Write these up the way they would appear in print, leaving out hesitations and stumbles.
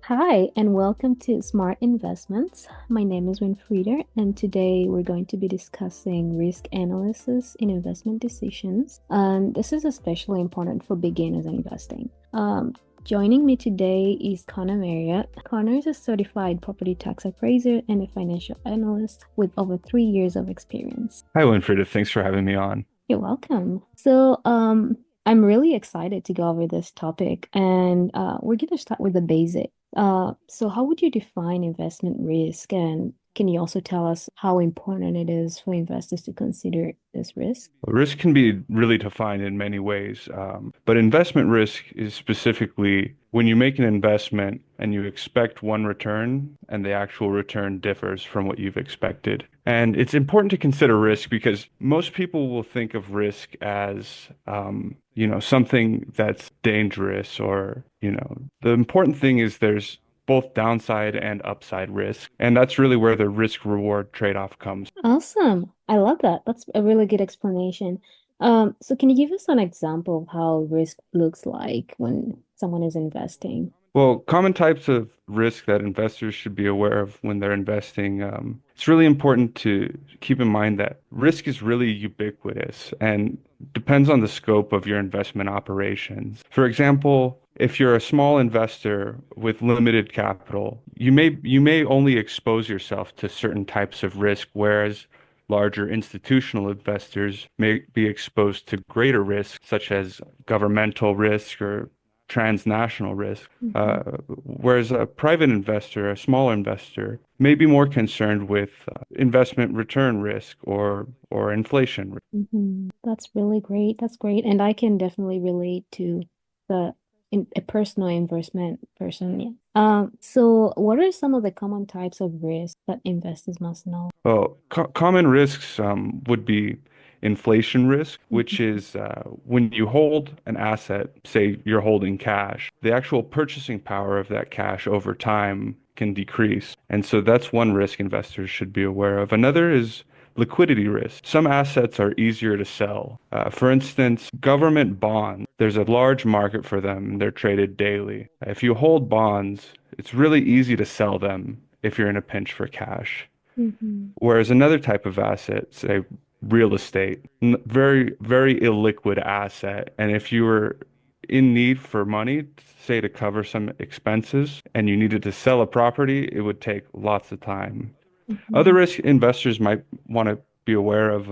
Hi, and welcome to Smart Investments. My name is Winfrieda, and today we're going to be discussing risk analysis in investment decisions. And this is especially important for beginners investing. Joining me today is Connor Marriott. Connor is a certified property tax appraiser and a financial analyst with over 3 years of experience. Hi, Winfrieda. Thanks for having me on. You're welcome. I'm really excited to go over this topic, and we're going to start with the basic. So how would you define investment risk, and can you also tell us how important it is for investors to consider this risk? Risk can be really defined in many ways, but investment risk is specifically when you make an investment and you expect one return and the actual return differs from what you've expected. And it's important to consider risk because most people will think of risk as, something that's dangerous or the important thing is there's both downside and upside risk. And that's really where the risk reward trade-off comes. Awesome. I love that. That's a really good explanation. So can you give us an example of how risk looks like when someone is investing? Well, common types of risk that investors should be aware of when they're investing. It's really important to keep in mind that risk is really ubiquitous and depends on the scope of your investment operations. For example, if you're a small investor with limited capital, you may only expose yourself to certain types of risk, whereas larger institutional investors may be exposed to greater risks, such as governmental risk or transnational risk. Mhm. Whereas a private investor, a smaller investor, may be more concerned with investment return risk or inflation. That's really great. That's great. And I can definitely relate to the a personal investment person. Yeah. So what are some of the common types of risks that investors must know? Well, co common risks would be inflation risk, which Mhm. is when you hold an asset, say you're holding cash, the actual purchasing power of that cash over time can decrease. And so that's one risk investors should be aware of. Another is liquidity risk. Some assets are easier to sell. For instance, government bonds, there's a large market for them. They're traded daily. If you hold bonds, it's really easy to sell them if you're in a pinch for cash. Mhm. Whereas another type of asset, say real estate, very, very illiquid asset. And if you were in need for money, say to cover some expenses, and you needed to sell a property, it would take lots of time. Other Mhm. risk investors might want to be aware of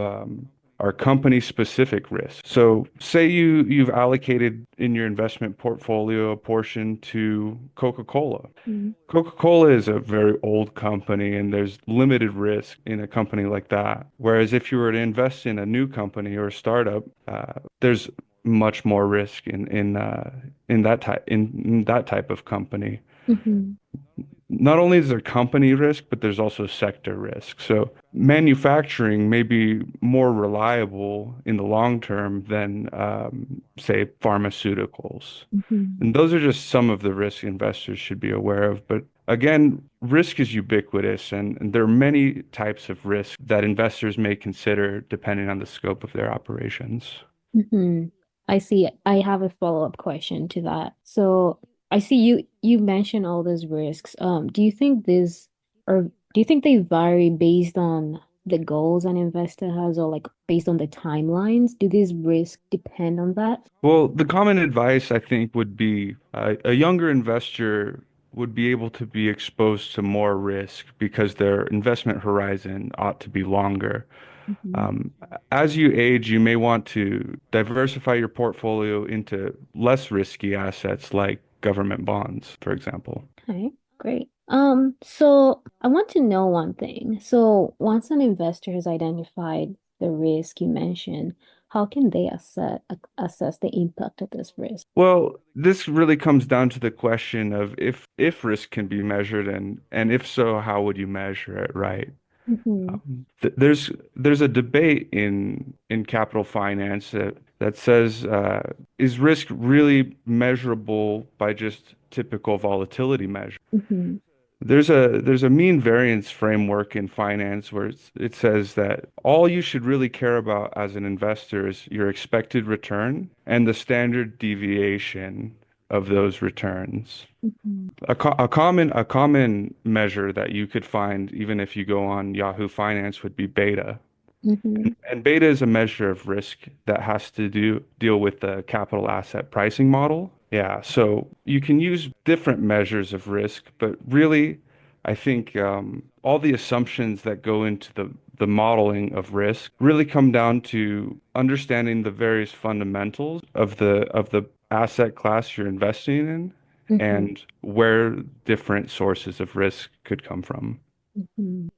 are company-specific risks. So, say you've allocated in your investment portfolio a portion to Coca-Cola. Mhm. Coca-Cola is a very old company and there's limited risk in a company like that. Whereas if you were to invest in a new company or a startup, there's much more risk in that type of company. Mhm. Not only is there company risk, but there's also sector risk. So manufacturing may be more reliable in the long term than, say, pharmaceuticals. Mhm. And those are just some of the risk investors should be aware of. But again, risk is ubiquitous, and there are many types of risk that investors may consider depending on the scope of their operations. Mhm. I see. I have a follow-up question to that. So I see you mentioned all those risks. Do you think they vary based on the goals an investor has or like based on the timelines? Do these risks depend on that? Well, the common advice I think would be a younger investor would be able to be exposed to more risk because their investment horizon ought to be longer. Mhm. Um, as you age, you may want to diversify your portfolio into less risky assets like government bonds, for example. Okay, great. So I want to know one thing. So once an investor has identified the risk you mentioned, how can they assess the impact of this risk? Well, this really comes down to the question of if risk can be measured and if so, how would you measure it, right? Hmm. There's a debate in capital finance that says is risk really measurable by just typical volatility measure? Hmm. There's a mean variance framework in finance where it says that all you should really care about as an investor is your expected return and the standard deviation of those returns. Mhm. A common measure that you could find even if you go on Yahoo Finance would be beta. Mhm. And beta is a measure of risk that has to deal with the capital asset pricing model. Yeah, so you can use different measures of risk, but really, I think all the assumptions that go into the modeling of risk really come down to understanding the various fundamentals of the asset class you're investing in Mhm. and where different sources of risk could come from.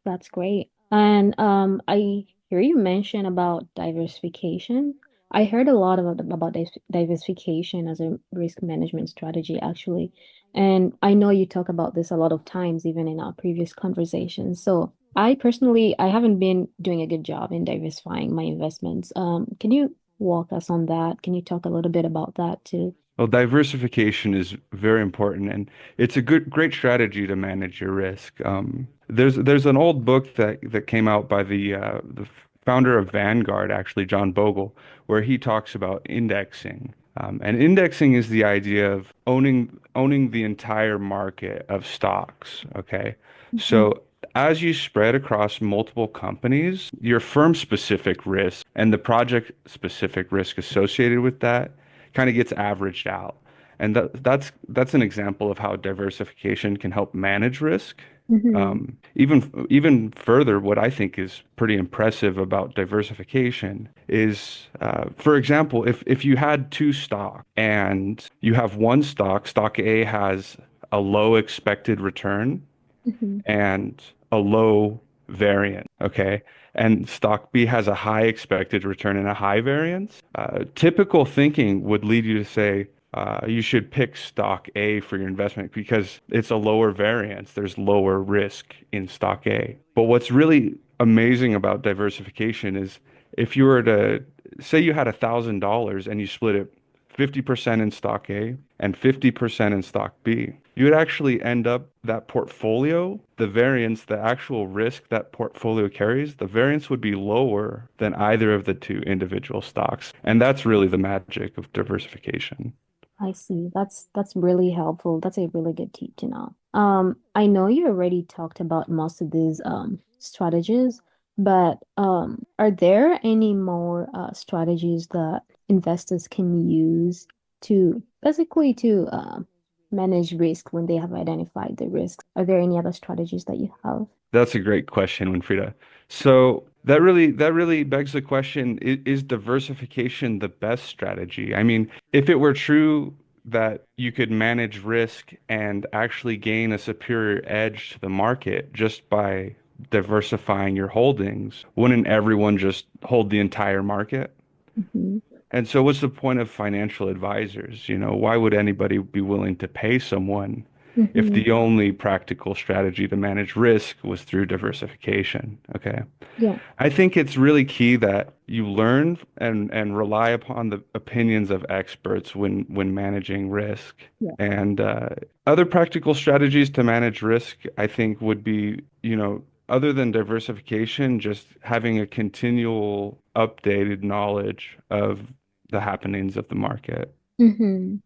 That's great. And I hear you mention about diversification. I heard a lot about diversification as a risk management strategy, actually. And I know you talk about this a lot of times, even in our previous conversations. So I personally, I haven't been doing a good job in diversifying my investments. Can you walk us on that? Can you talk a little bit about that too? Well, diversification is very important, and it's a great strategy to manage your risk. There's an old book that came out by the founder of Vanguard, actually, John Bogle, where he talks about indexing. And indexing is the idea of owning the entire market of stocks. Okay, Mhm. so as you spread across multiple companies, your firm specific risk and the project specific risk associated with that kind of gets averaged out. And that's an example of how diversification can help manage risk. Mhm. Even further, what I think is pretty impressive about diversification is, for example, if you had two stocks and you have one stock, stock A has a low expected return Mhm. and a low variance, okay? And stock B has a high expected return and a high variance. Typical thinking would lead you to say you should pick stock A for your investment because it's a lower variance. There's lower risk in stock A. But what's really amazing about diversification is if you were to say you had $1,000 and you split it 50% in stock A and 50% in stock B, you would actually end up that portfolio, the variance, the actual risk that portfolio carries, the variance would be lower than either of the two individual stocks. And that's really the magic of diversification. I see. That's really helpful. That's a really good tip to know. I know you already talked about most of these strategies, but are there any more strategies that investors can use to basically to manage risk when they have identified the risks? Are there any other strategies that you have? That's a great question, Winfrida. So that really begs the question, is diversification the best strategy? I mean, if it were true that you could manage risk and actually gain a superior edge to the market just by diversifying your holdings, wouldn't everyone just hold the entire market? Hmm. And so what's the point of financial advisors? Why would anybody be willing to pay someone if Hmm. the only practical strategy to manage risk was through diversification? Okay. Yeah. I think it's really key that you learn and rely upon the opinions of experts when managing risk. Yeah. And other practical strategies to manage risk, I think, would be, other than diversification, just having a continual updated knowledge of the happenings of the market. Okay.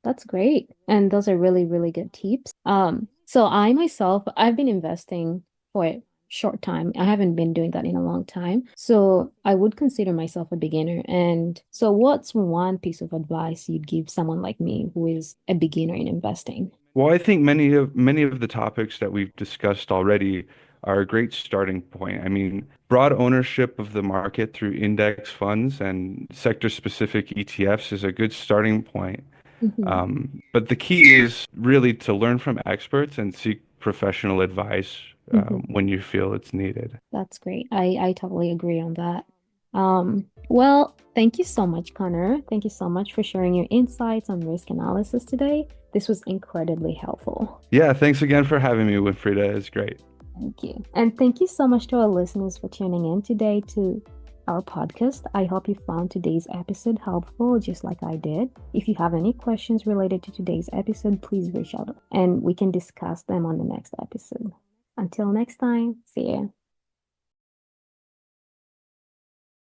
That's great. And those are really, really good tips. So I myself, I've been investing for a short time. I haven't been doing that in a long time. So I would consider myself a beginner. And so what's one piece of advice you'd give someone like me who is a beginner in investing? Well, I think many of the topics that we've discussed already are a great starting point. I mean, broad ownership of the market through index funds and sector-specific ETFs is a good starting point. Hmm. But the key is really to learn from experts and seek professional advice Hmm. when you feel it's needed. That's great. I totally agree on that. Well, thank you so much, Connor. Thank you so much for sharing your insights on risk analysis today. This was incredibly helpful. Yeah, thanks again for having me, Winfrida. It's great. Thank you. And thank you so much to our listeners for tuning in today to our podcast. I hope you found today's episode helpful, just like I did. If you have any questions related to today's episode, please reach out and we can discuss them on the next episode. Until next time, see ya.